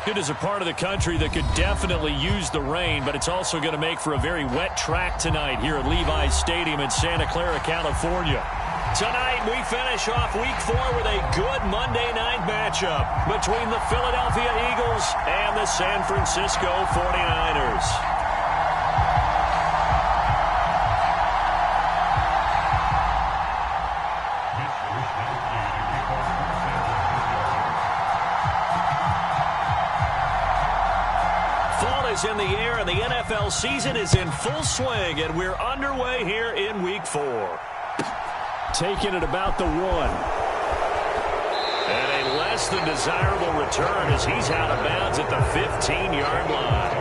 It is a part of the country that could definitely use the rain, but it's also going to make for a very wet track tonight here at Levi's Stadium in Santa Clara, California. Tonight, we finish off Week 4 with a good Monday night matchup between the Philadelphia Eagles and the San Francisco 49ers. Fall is in the air, and the NFL season is in full swing, and we're underway here in Week 4. Taking it about the 1. And a less than desirable return as he's out of bounds at the 15-yard line.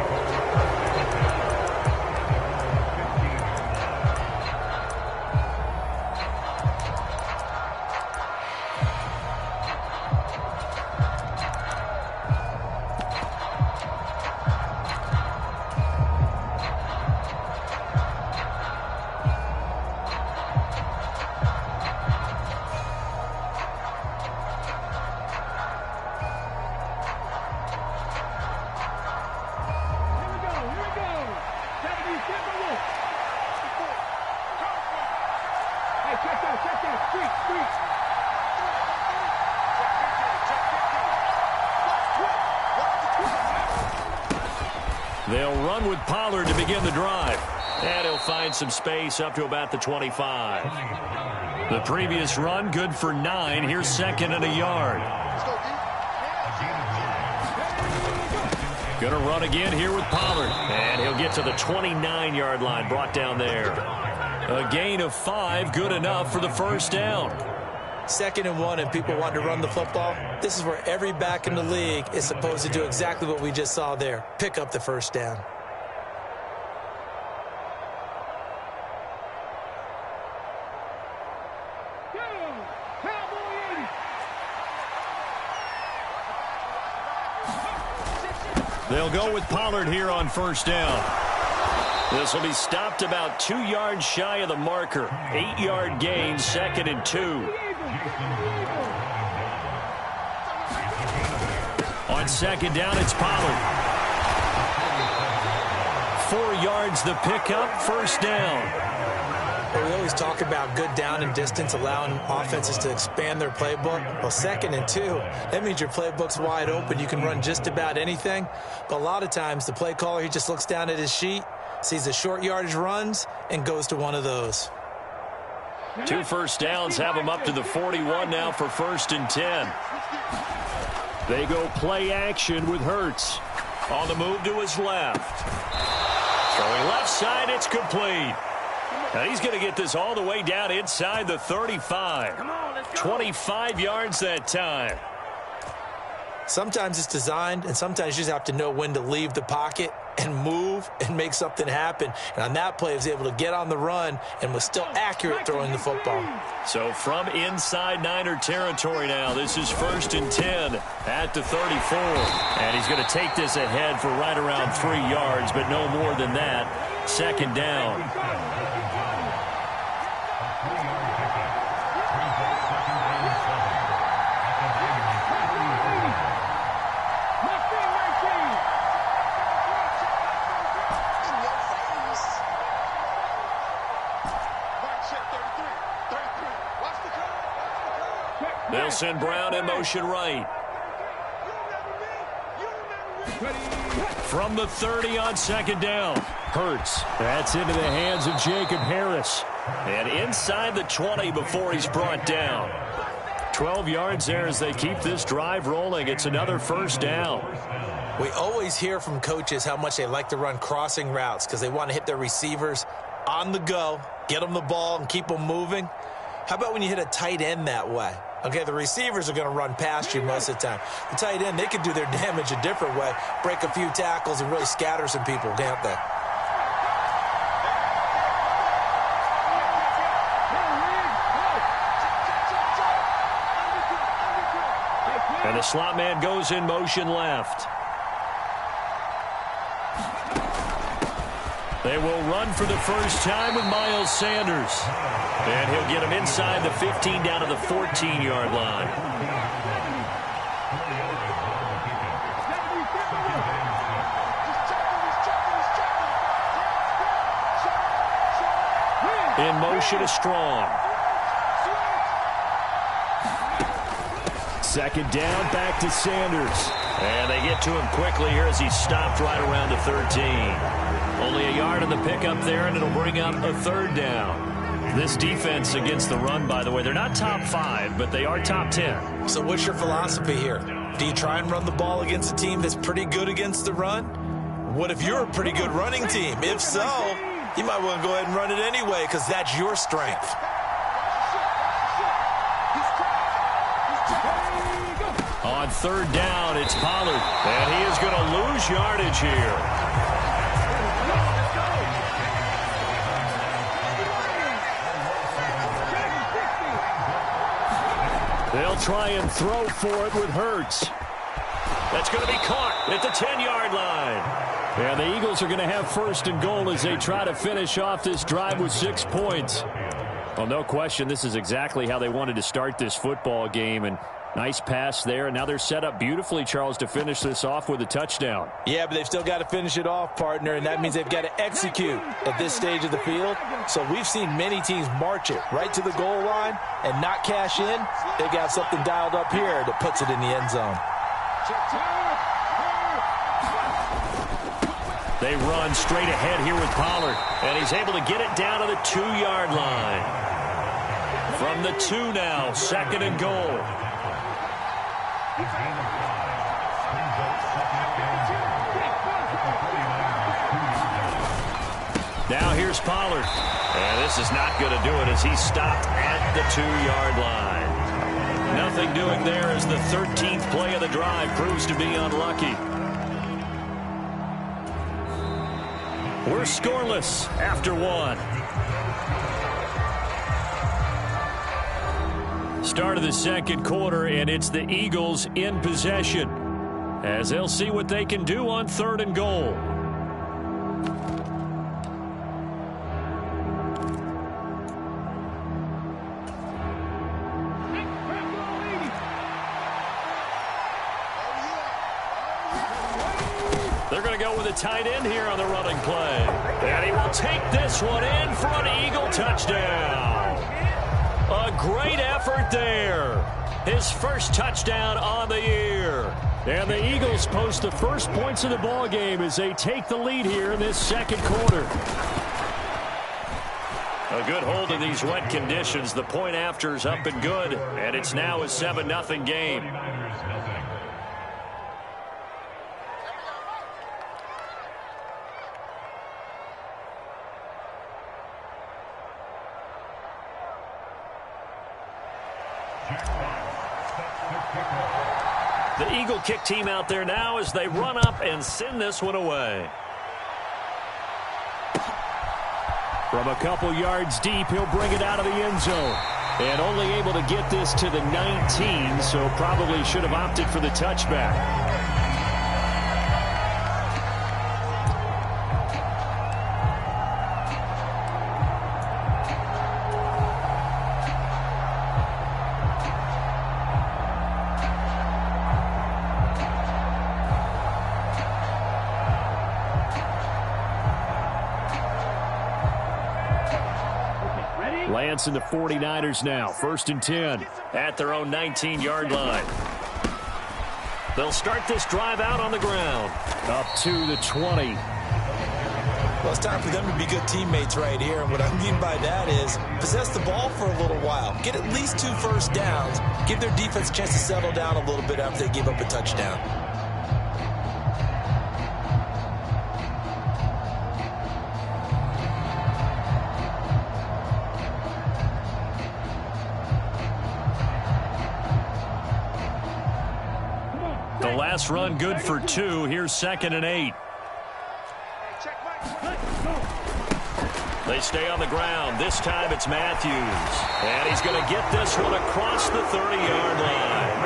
They'll run with Pollard to begin the drive. And he'll find some space up to about the 25. The previous run, good for 9. Here's second and a yard. Going to run again here with Pollard. And he'll get to the 29-yard line, brought down there. A gain of 5, good enough for the first down. 2nd and 1, and people want to run the football. This is where every back in the league is supposed to do exactly what we just saw there. Pick up the first down. They'll go with Pollard here on first down. This will be stopped about 2 yards shy of the marker. 8-yard gain, 2nd and 2. On second down, it's Pollard. 4 yards the pickup, first down. Well, we always talk about good down and distance, allowing offenses to expand their playbook. Well, 2nd and 2, that means your playbook's wide open. You can run just about anything. But a lot of times, the play caller, he just looks down at his sheet, sees the short yardage runs, and goes to one of those. 2 first downs have them up to the 41 now for 1st and 10. They go play action with Hurts. On the move to his left. Throwing left side, it's complete. And he's going to get this all the way down inside the 35. 25 yards that time. Sometimes it's designed, and sometimes you just have to know when to leave the pocket and move and make something happen. And on that play, he was able to get on the run and was still accurate throwing the football. So from inside Niner territory now, this is 1st and 10 at the 34. And he's going to take this ahead for right around 3 yards, but no more than that. 2nd down. They'll send Brown in motion right. From the 30 on 2nd down. Hurts. That's into the hands of Jacob Harris. And inside the 20 before he's brought down. 12 yards there as they keep this drive rolling. It's another first down. We always hear from coaches how much they like to run crossing routes because they want to hit their receivers on the go, get them the ball, and keep them moving. How about when you hit a tight end that way? Okay, the receivers are going to run past you most of the time. The tight end, they can do their damage a different way, break a few tackles and really scatter some people, can't they? And the slot man goes in motion left. They will run for the first time with Miles Sanders. And he'll get him inside the 15 down to the 14-yard line. In motion is Strong. Second down, back to Sanders. And they get to him quickly here as he's stopped right around the 13. Only a yard on the pickup there, and it'll bring up a third down. This defense against the run, by the way, they're not top 5, but they are top 10. So what's your philosophy here? Do you try and run the ball against a team that's pretty good against the run? What if you're a pretty good running team? If so, you might want to go ahead and run it anyway because that's your strength. On third down, it's Pollard, and he is going to lose yardage here. They'll try and throw for it with Hurts. That's going to be caught at the 10-yard line. And the Eagles are going to have first and goal as they try to finish off this drive with 6 points. Well, no question, this is exactly how they wanted to start this football game. And nice pass there. And now they're set up beautifully, Charles, to finish this off with a touchdown. Yeah, but they've still got to finish it off, partner, and that means they've got to execute at this stage of the field. So we've seen many teams march it right to the goal line and not cash in. They've got something dialed up here that puts it in the end zone. They run straight ahead here with Pollard, and he's able to get it down to the 2-yard line. From the 2 now, second and goal. Now here's Pollard. And this is not going to do it as he's stopped at the 2-yard line. Nothing doing there as the 13th play of the drive proves to be unlucky. We're scoreless after 1. Start of the second quarter, and it's the Eagles in possession as they'll see what they can do on third and goal. They're going to go with a tight end here on the running play. And he will take this one in for an Eagle touchdown. A great effort there. His first touchdown on the year. And the Eagles post the first points of the ball game as they take the lead here in this second quarter. A good hold in these wet conditions. The point after is up and good. And it's now a 7-0 game. The Eagle kick team out there now as they run up and send this one away. From a couple yards deep, he'll bring it out of the end zone. And only able to get this to the 19, so probably should have opted for the touchback. Lance and the 49ers now. First and 10 at their own 19-yard line. They'll start this drive out on the ground. Up to the 20. Well, it's time for them to be good teammates right here. And what I mean by that is possess the ball for a little while. Get at least 2 first downs. Give their defense a chance to settle down a little bit after they give up a touchdown. The last run good for 2. Here's second and 8. They stay on the ground. This time it's Matthews. And he's going to get this one across the 30-yard line.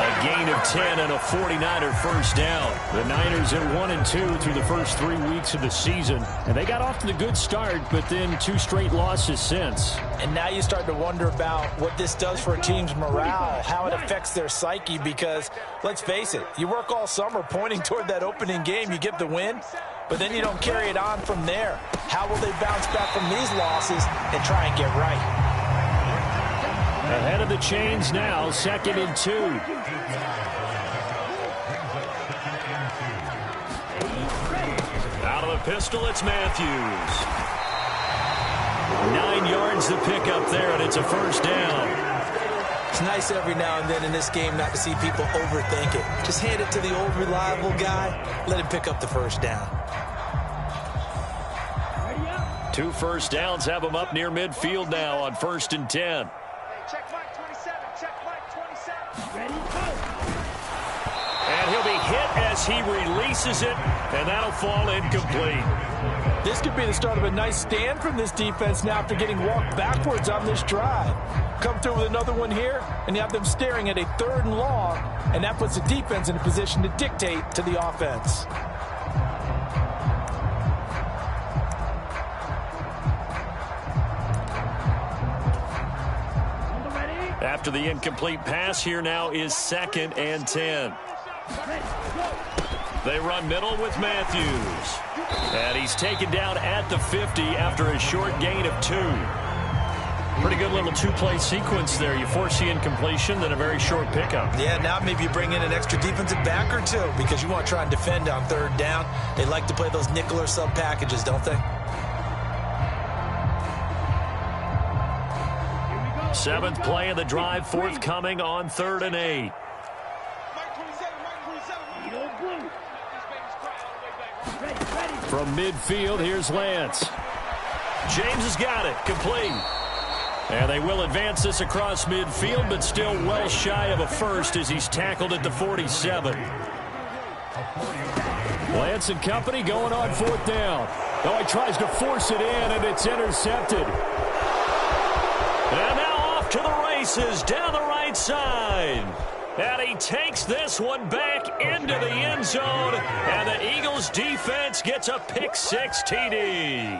A gain of 10 and a 49er first down. The Niners at 1-2 through the first 3 weeks of the season. And they got off to the good start, but then 2 straight losses since. And now you start to wonder about what this does for a team's morale, how it affects their psyche, because let's face it, you work all summer pointing toward that opening game, you get the win, but then you don't carry it on from there. How will they bounce back from these losses and try and get right? Ahead of the chains now, 2nd and 2. Out of the pistol, it's Matthews. 9 yards to pick up there, and it's a first down. It's nice every now and then in this game not to see people overthink it. Just hand it to the old reliable guy. Let him pick up the first down. 2 first downs have him up near midfield now on 1st and 10. Check Mike 27. Check Mike 27. Ready, go. And he'll be hit as he releases it, and that'll fall incomplete. This could be the start of a nice stand from this defense now after getting walked backwards on this drive. Come through with another one here, and you have them staring at a 3rd and long, and that puts the defense in a position to dictate to the offense. After the incomplete pass, here now is 2nd and 10. They run middle with Matthews. And he's taken down at the 50 after a short gain of 2. Pretty good little 2-play sequence there. You force the incompletion, then a very short pickup. Yeah, now maybe you bring in an extra defensive back or 2 because you want to try and defend on 3rd down. They like to play those nickel or sub packages, don't they? 7th play of the drive, forthcoming on 3rd and 8. From midfield, here's Lance. James has got it, complete. And they will advance this across midfield, but still well shy of a first as he's tackled at the 47. Lance and company going on 4th down. Oh, he tries to force it in, and it's intercepted. And now off to the races down the right side. And he takes this one back into the end zone. And the Eagles defense gets a pick-6 TD.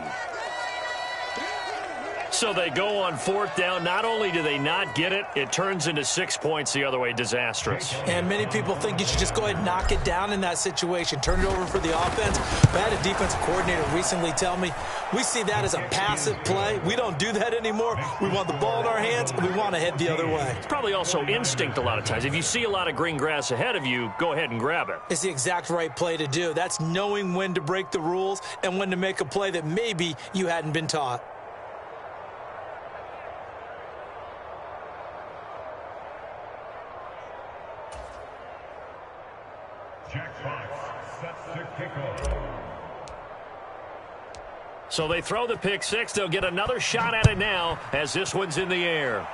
So they go on 4th down. Not only do they not get it, it turns into 6 points the other way. Disastrous. And many people think you should just go ahead and knock it down in that situation. Turn it over for the offense. But I had a defensive coordinator recently tell me, we see that as a passive play. We don't do that anymore. We want the ball in our hands, and we want to head the other way. It's probably also instinct a lot of times. If you see a lot of green grass ahead of you, go ahead and grab it. It's the exact right play to do. That's knowing when to break the rules and when to make a play that maybe you hadn't been taught. So they throw the pick-6. They'll get another shot at it now as this one's in the air.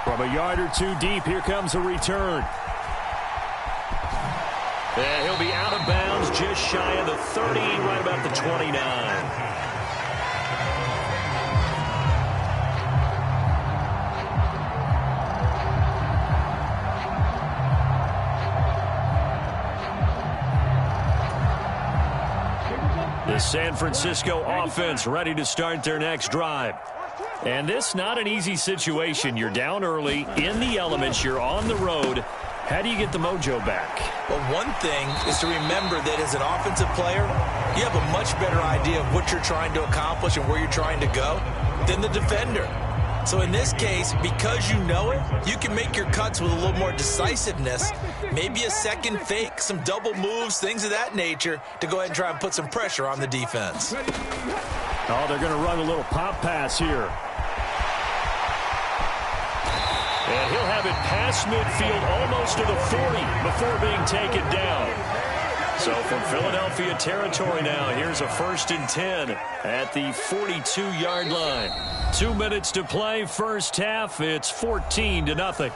From a yard or 2 deep, here comes a return. And he'll be out of bounds just shy of the 30, right about the 29. The San Francisco offense ready to start their next drive. And this not an easy situation. You're down early, in the elements, you're on the road. How do you get the mojo back? Well, one thing is to remember that as an offensive player, you have a much better idea of what you're trying to accomplish and where you're trying to go than the defender. So in this case, because you know it, you can make your cuts with a little more decisiveness, maybe a second fake, some double moves, things of that nature, to go ahead and try and put some pressure on the defense. Oh, they're going to run a little pop pass here. And he'll have it past midfield almost to the 40 before being taken down. So from Philadelphia territory now, here's a 1st and 10 at the 42-yard line. 2 minutes to play, first half. It's 14-0.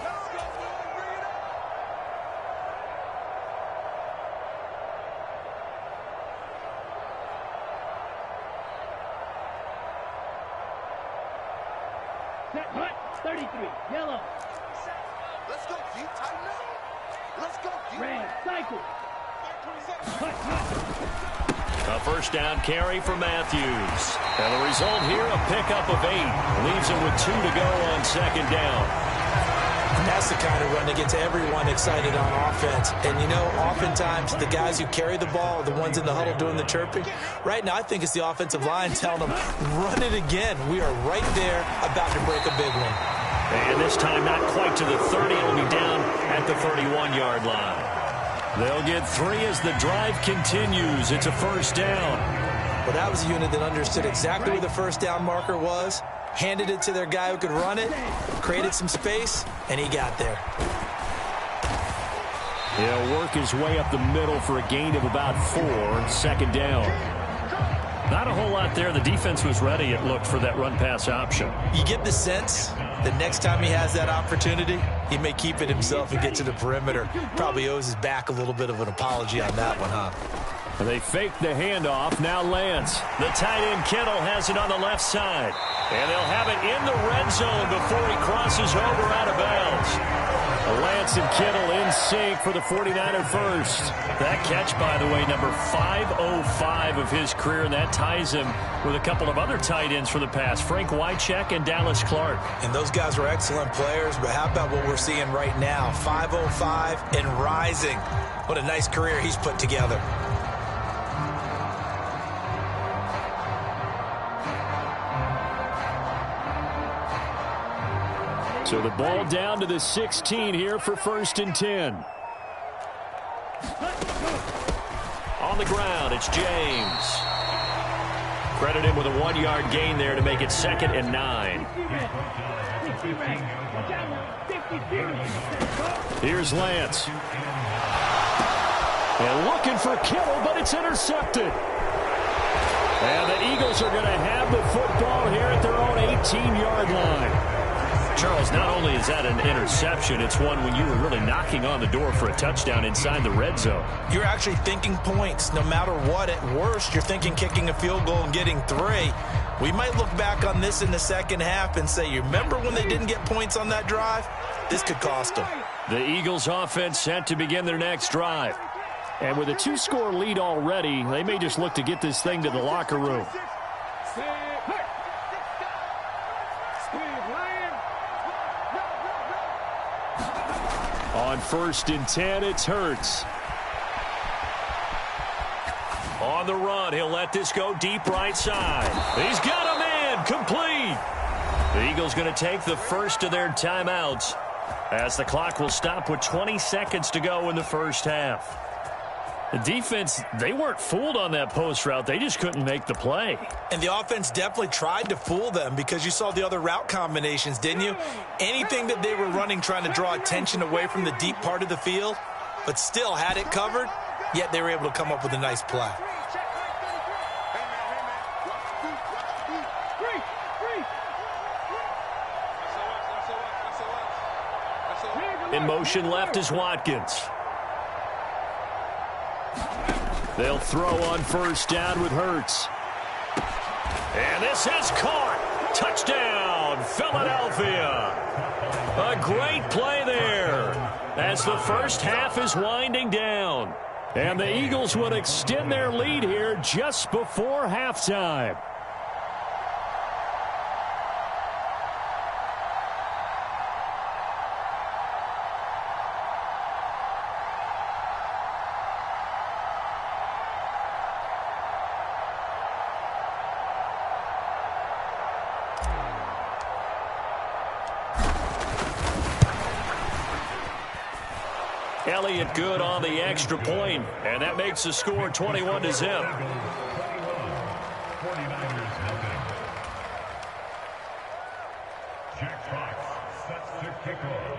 Set, hut, 33, yellow. A first down carry for Matthews. And the result here, a pickup of 8. Leaves him with 2 to go on second down. And that's the kind of run that gets everyone excited on offense. And, you know, oftentimes the guys who carry the ball are the ones in the huddle doing the chirping. Right now, I think it's the offensive line telling them, run it again. We are right there about to break a big one. And this time not quite to the 30. It'll be down at the 31-yard line. They'll get 3 as the drive continues. It's a first down. Well, that was a unit that understood exactly where the first down marker was, handed it to their guy who could run it, created some space, and he got there. He'll work his way up the middle for a gain of about 4. Second down. Not a whole lot there. The defense was ready, it looked, for that run-pass option. You get the sense that next time he has that opportunity, he may keep it himself and get to the perimeter. Probably owes his back a little bit of an apology on that one, huh? They fake the handoff. Now Lance. The tight end Kittle has it on the left side. And they'll have it in the red zone before he crosses over out of bounds. Lance and Kittle in sync for the 49er first. That catch, by the way, number 505 of his career, and that ties him with a couple of other tight ends for the past, Frank Wycheck and Dallas Clark. And those guys were excellent players, but how about what we're seeing right now? 505 and rising. What a nice career he's put together. So the ball down to the 16 here for first and 10. On the ground, it's James. Credit him with a 1-yard gain there to make it 2nd and 9. Here's Lance. And looking for Kittle, but it's intercepted. And the Eagles are going to have the football here at their own 18-yard line. Charles, not only is that an interception, it's one when you were really knocking on the door for a touchdown inside the red zone. You're actually thinking points. No matter what, at worst, you're thinking kicking a field goal and getting 3. We might look back on this in the second half and say, you remember when they didn't get points on that drive? This could cost them. The Eagles offense set to begin their next drive. And with a 2-score lead already, they may just look to get this thing to the locker room. On first and 10, it's Hurts. On the run, he'll let this go deep right side. He's got a man, complete. The Eagles going to take the first of their timeouts as the clock will stop with 20 seconds to go in the first half. The defense, they weren't fooled on that post route. They just couldn't make the play. And the offense definitely tried to fool them because you saw the other route combinations, didn't you? Anything that they were running trying to draw attention away from the deep part of the field, but still had it covered, yet they were able to come up with a nice play. In motion left is Watkins. They'll throw on first down with Hurts. And this has caught. Touchdown, Philadelphia. A great play there as the first half is winding down. And the Eagles would extend their lead here just before halftime. Elliott good on the extra point, and that makes the score 21-0. Jack Fox sets the kickoff.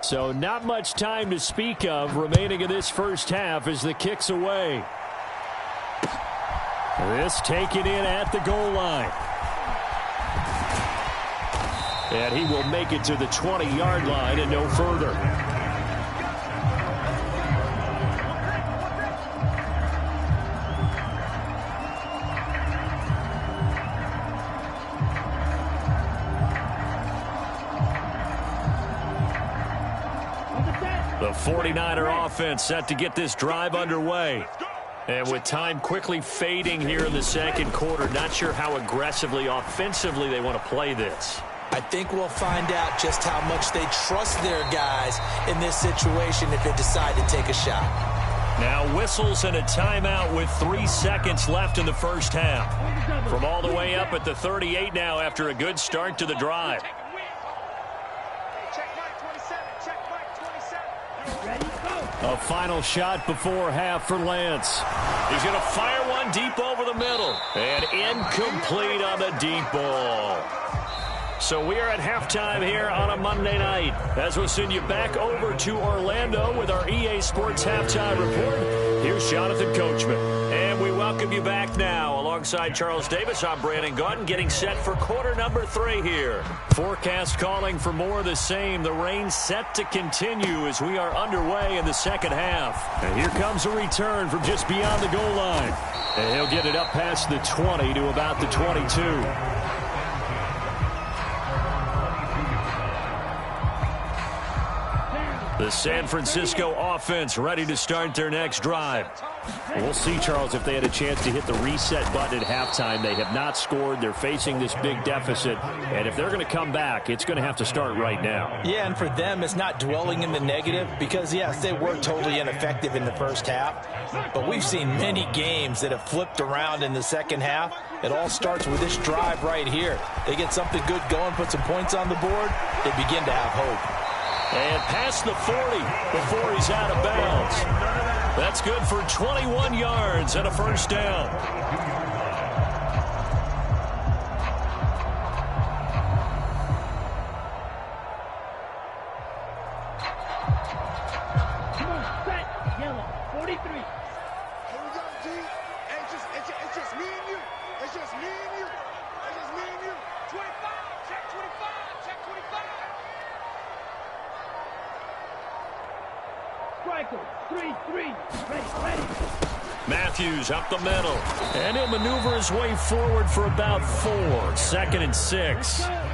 So not much time to speak of remaining in this first half as the kick's away. This taken in at the goal line. And he will make it to the 20-yard line and no further. The 49er offense set to get this drive underway. And with time quickly fading here in the second quarter, not sure how aggressively, offensively they want to play this. I think we'll find out just how much they trust their guys in this situation if they decide to take a shot. Now whistles and a timeout with 3 seconds left in the first half. From all the way up at the 38 now after a good start to the drive. A final shot before half for Lance. He's going to fire one deep over the middle. And incomplete on the deep ball. So we are at halftime here on a Monday night. As we'll send you back over to Orlando with our EA Sports Halftime Report. Here's Jonathan Coachman. And we welcome you back now. Alongside Charles Davis, I'm Brandon Gaudin, getting set for quarter number 3 here. Forecast calling for more of the same. The rain set to continue as we are underway in the second half. And here comes a return from just beyond the goal line. And he'll get it up past the 20 to about the 22. The San Francisco offense ready to start their next drive. We'll see, Charles, if they had a chance to hit the reset button at halftime. They have not scored. They're facing this big deficit. And if they're going to come back, it's going to have to start right now. Yeah, and for them, it's not dwelling in the negative because, yes, they were totally ineffective in the first half. But we've seen many games that have flipped around in the second half. It all starts with this drive right here. They get something good going, put some points on the board, they begin to have hope. And past the 40 before he's out of bounds. That's good for 21 yards and a first down. Come on, set, yellow, 43. Here we go, G. It's just me and you. It's just me and you. It's just me and you. 25, check 25, check 25. Striker, 3-3, ready. Matthews up the middle. And he'll maneuver his way forward for about 4. 2nd and 6. 4 yards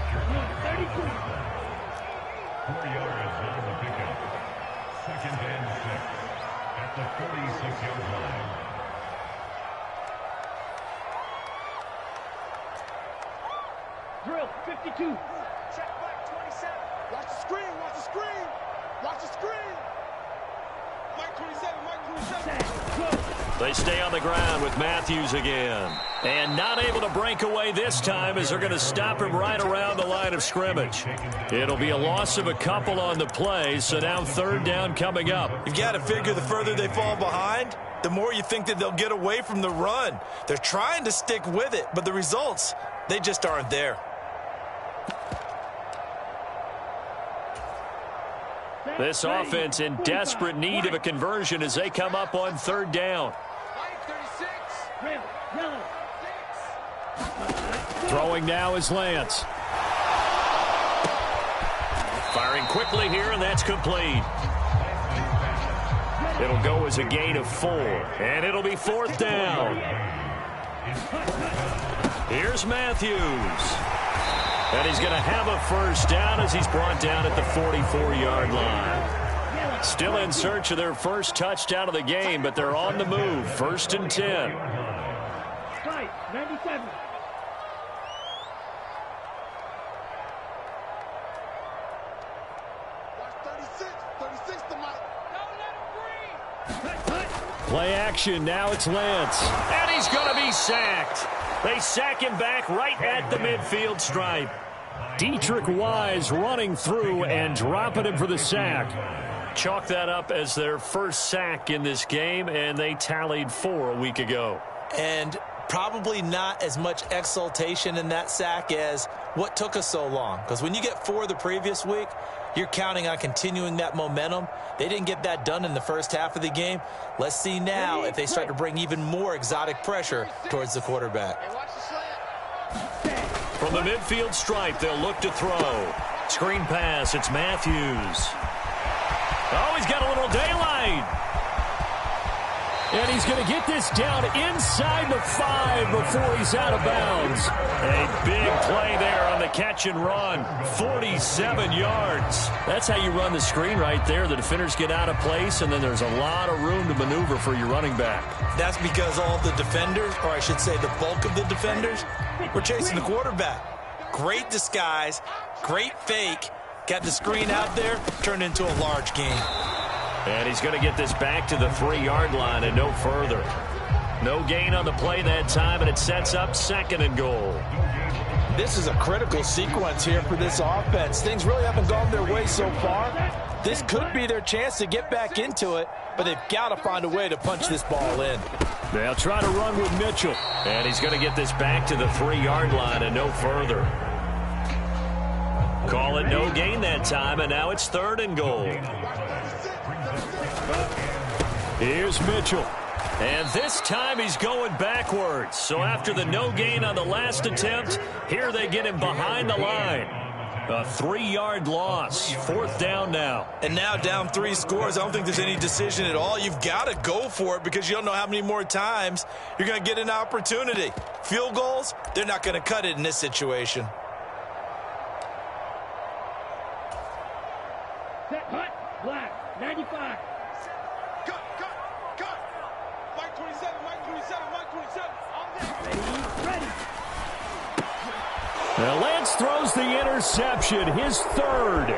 on the pickup. 2nd and 6 at the 46-yard line. Drill, 52. Check back, 27. Watch the screen, watch the screen. Watch the screen. Mike 27, Mike 27. They stay on the ground with Matthews again. And not able to break away this time as they're going to stop him right around the line of scrimmage. It'll be a loss of a couple on the play, so now 3rd down coming up. You've got to figure the further they fall behind, the more you think that they'll get away from the run. They're trying to stick with it, but the results, they just aren't there. This offense in desperate need of a conversion as they come up on 3rd down. Throwing now is Lance. Firing quickly here, and that's complete. It'll go as a gain of 4, and it'll be 4th down. Here's Matthews. And he's going to have a first down as he's brought down at the 44-yard line. Still in search of their first touchdown of the game, but they're on the move. 1st and 10. Right, 97. Watch 36 to Mike. Don't let him breathe. Play action, now it's Lance. And he's going to be sacked. They sack him back right at the midfield stripe. Dietrich Wise running through and dropping him for the sack. Chalk that up as their first sack in this game, and they tallied 4 a week ago. And probably not as much exultation in that sack as what took us so long. Because when you get 4 the previous week, you're counting on continuing that momentum. They didn't get that done in the first half of the game. Let's see now if they start to bring even more exotic pressure towards the quarterback. From the midfield stripe, they'll look to throw. Screen pass, it's Matthews. Oh, he's got a little daylight. And he's going to get this down inside the 5 before he's out of bounds. A big play there on the catch and run. 47 yards. That's how you run the screen right there. The defenders get out of place, and then there's a lot of room to maneuver for your running back. That's because all the defenders, or I should say the bulk of the defenders, were chasing the quarterback. Great disguise, great fake. Got the screen out there, turned into a large gain. And he's going to get this back to the 3-yard line and no further. No gain on the play that time, and it sets up 2nd and goal. This is a critical sequence here for this offense. Things really haven't gone their way so far. This could be their chance to get back into it, but they've got to find a way to punch this ball in. They'll try to run with Mitchell. And he's going to get this back to the 3-yard line and no further. Call it no gain that time, and now it's 3rd and goal. Here's Mitchell. And this time he's going backwards. So after the no gain on the last attempt, here they get him behind the line. A 3-yard loss. 4th down now. And now down 3 scores. I don't think there's any decision at all. You've got to go for it because you don't know how many more times you're going to get an opportunity. Field goals, they're not going to cut it in this situation. Set, hut, black, 95. Cut. Mike 27, Mike 27, Mike 27. All day. Ready. Now Lance throws the interception, his 3rd.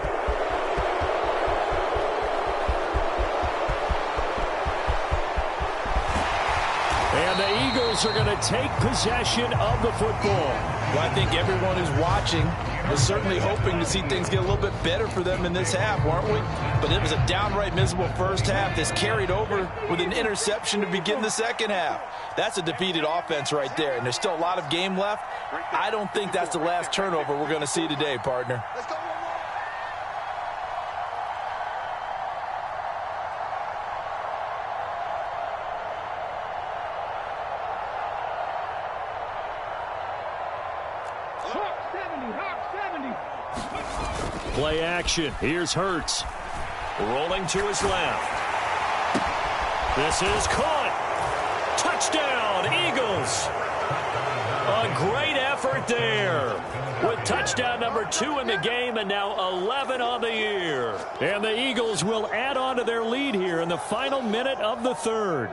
And the Eagles are going to take possession of the football. Well, I think everyone who's watching was certainly hoping to see things get a little bit better for them in this half, weren't we? But it was a downright miserable first half. This carried over with an interception to begin the second half. That's a defeated offense right there, and there's still a lot of game left. I don't think that's the last turnover we're going to see today, partner. Let's go. Play action. Here's Hurts. Rolling to his left. This is caught. Touchdown, Eagles. A great effort there. With touchdown number 2 in the game and now 11 on the year. And the Eagles will add on to their lead here in the final minute of the 3rd.